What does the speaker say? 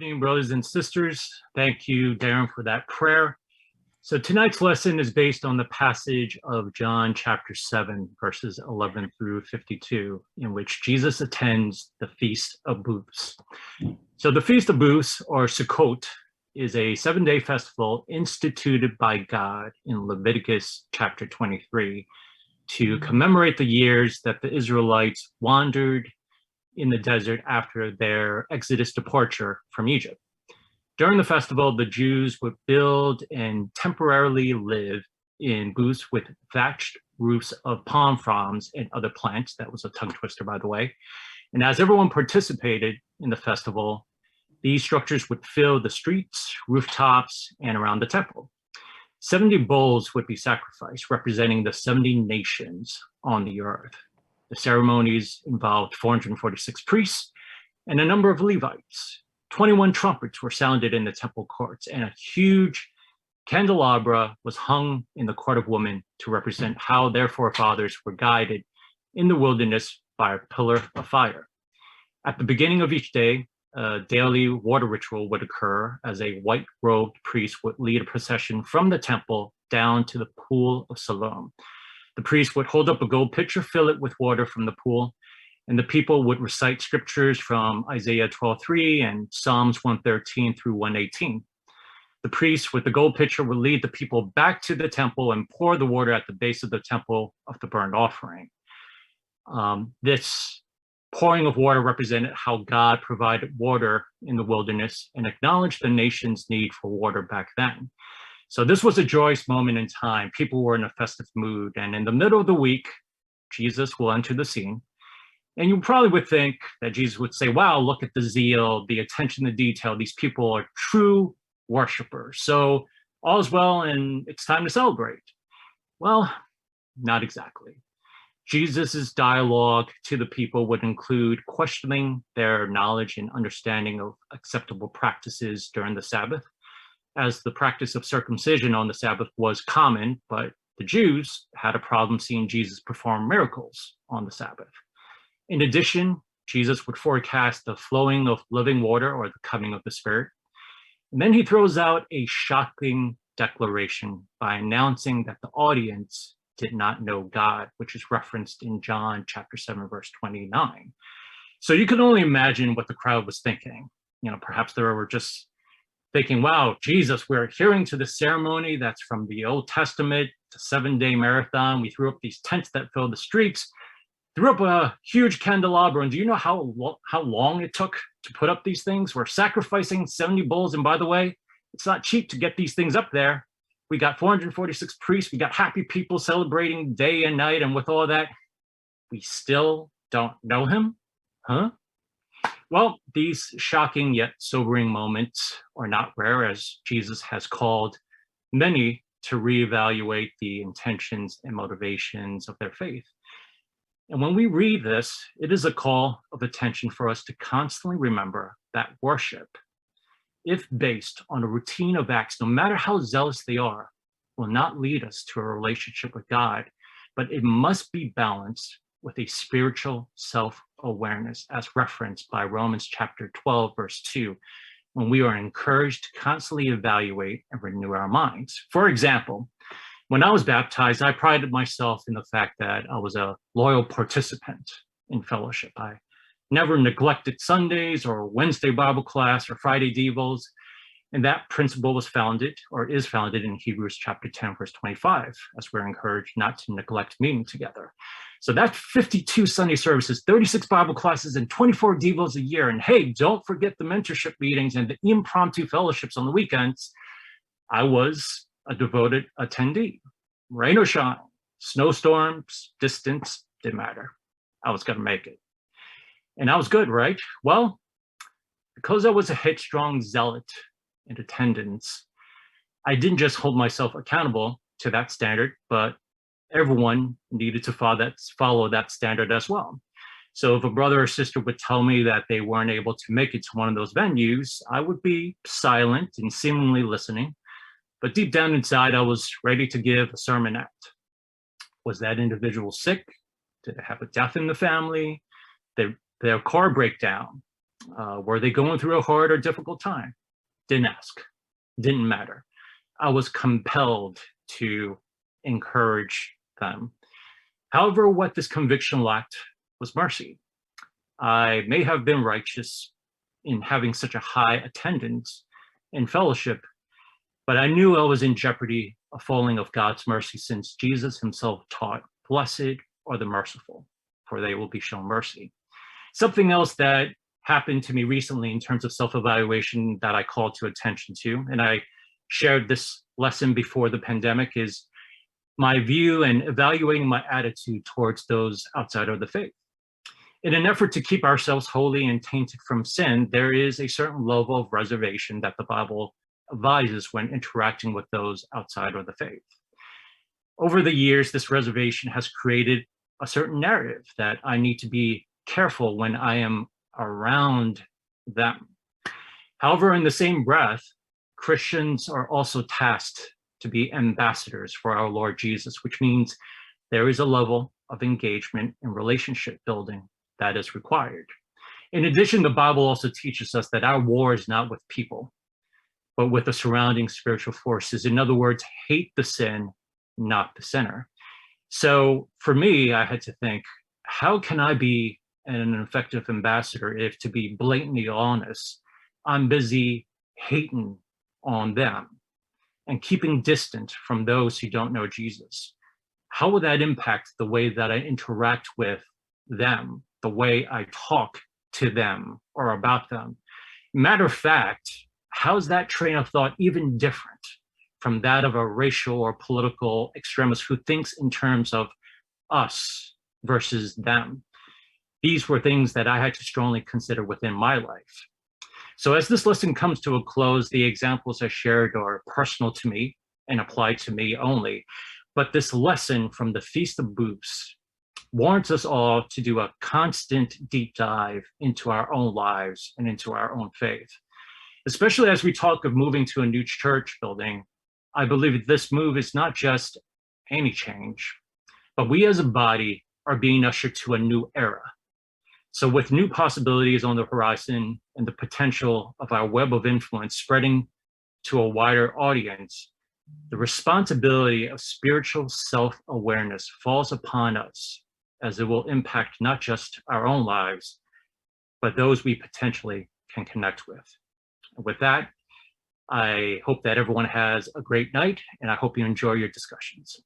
evening, brothers and sisters. Thank you, Darren, for that prayer. So tonight's lesson is based on the passage of John chapter 7, verses 11 through 52, in which Jesus attends the Feast of Booths. So the Feast of Booths, or Sukkot, is a 7-day festival instituted by God in Leviticus chapter 23 to commemorate the years that the Israelites wandered in the desert after their Exodus departure from Egypt. During the festival, the Jews would build and temporarily live in booths with thatched roofs of palm fronds and other plants. That was a tongue twister, by the way. And as everyone participated in the festival, these structures would fill the streets, rooftops, and around the temple. 70 bulls would be sacrificed, representing the 70 nations on the earth. The ceremonies involved 446 priests and a number of Levites. 21 trumpets were sounded in the temple courts, and a huge candelabra was hung in the court of women to represent how their forefathers were guided in the wilderness by a pillar of fire. At the beginning of each day, a daily water ritual would occur as a white-robed priest would lead a procession from the temple down to the pool of Siloam. The priest would hold up a gold pitcher, fill it with water from the pool, and the people would recite scriptures from Isaiah 12:3 and Psalms 113 through 118. The priest with the gold pitcher would lead the people back to the temple and pour the water at the base of the temple of the burnt offering. This pouring of water represented how God provided water in the wilderness and acknowledged the nation's need for water back then. So this was a joyous moment in time. People were in a festive mood, and in the middle of the week, Jesus will enter the scene. And you probably would think that Jesus would say, wow, look at the zeal, the attention to detail. These people are true worshipers. So all is well and it's time to celebrate. Well, not exactly. Jesus's dialogue to the people would include questioning their knowledge and understanding of acceptable practices during the Sabbath, as the practice of circumcision on the Sabbath was common, but the Jews had a problem seeing Jesus perform miracles on the Sabbath. In addition, Jesus would forecast the flowing of living water or the coming of the Spirit. And then he throws out a shocking declaration by announcing that the audience did not know God, which is referenced in John chapter 7, verse 29. So you can only imagine what the crowd was thinking. Perhaps they were just thinking, wow, Jesus, we're adhering to the ceremony that's from the Old Testament, the 7-day marathon. We threw up these tents that filled the streets, threw up a huge candelabra. And do you know how long it took to put up these things? We're sacrificing 70 bulls. And by the way, it's not cheap to get these things up there. We got 446 priests. We got happy people celebrating day and night. And with all that, we still don't know him? Huh? Well, these shocking yet sobering moments are not rare, as Jesus has called many to reevaluate the intentions and motivations of their faith. And when we read this, it is a call of attention for us to constantly remember that worship, if based on a routine of acts, no matter how zealous they are, will not lead us to a relationship with God, but it must be balanced with a spiritual self-awareness, as referenced by Romans chapter 12, verse 2, when we are encouraged to constantly evaluate and renew our minds. For example, when I was baptized, I prided myself in the fact that I was a loyal participant in fellowship. I never neglected Sundays or Wednesday Bible class or Friday devos. And that principle was founded, or is founded, in Hebrews chapter 10, verse 25, as we're encouraged not to neglect meeting together. So that's 52 Sunday services, 36 Bible classes, and 24 devos a year. And hey, don't forget the mentorship meetings and the impromptu fellowships on the weekends. I was a devoted attendee. Rain or shine, snowstorms, distance, didn't matter. I was going to make it. And I was good, right? Well, because I was a headstrong zealot in attendance, I didn't just hold myself accountable to that standard, but everyone needed to follow that standard as well. So if a brother or sister would tell me that they weren't able to make it to one of those venues, I would be silent and seemingly listening. But deep down inside, I was ready to give a sermonette. Was that individual sick? Did they have a death in the family? Did their car break down? Were they going through a hard or difficult time? Didn't ask, didn't matter. I was compelled to encourage them. However, what this conviction lacked was mercy. I may have been righteous in having such a high attendance in fellowship, but I knew I was in jeopardy of falling of God's mercy, since Jesus himself taught, "Blessed are the merciful, for they will be shown mercy." Something else that happened to me recently in terms of self-evaluation that I called to attention to, and I shared this lesson before the pandemic, is my view and evaluating my attitude towards those outside of the faith. In an effort to keep ourselves holy and tainted from sin, there is a certain level of reservation that the Bible advises when interacting with those outside of the faith. Over the years, this reservation has created a certain narrative that I need to be careful when I am around them. However, in the same breath, Christians are also tasked to be ambassadors for our Lord Jesus, which means there is a level of engagement and relationship building that is required. In addition, the Bible also teaches us that our war is not with people, but with the surrounding spiritual forces. In other words, hate the sin, not the sinner. So for me, I had to think, how can I be an effective ambassador if, to be blatantly honest, I'm busy hating on them and keeping distant from those who don't know Jesus? How will that impact the way that I interact with them, the way I talk to them or about them? Matter of fact, how's that train of thought even different from that of a racial or political extremist who thinks in terms of us versus them? These were things that I had to strongly consider within my life. So as this lesson comes to a close, the examples I shared are personal to me and apply to me only. But this lesson from the Feast of Booths warrants us all to do a constant deep dive into our own lives and into our own faith. Especially as we talk of moving to a new church building, I believe this move is not just any change, but we as a body are being ushered to a new era. So with new possibilities on the horizon and the potential of our web of influence spreading to a wider audience, the responsibility of spiritual self-awareness falls upon us, as it will impact not just our own lives, but those we potentially can connect with. And with that, I hope that everyone has a great night, and I hope you enjoy your discussions.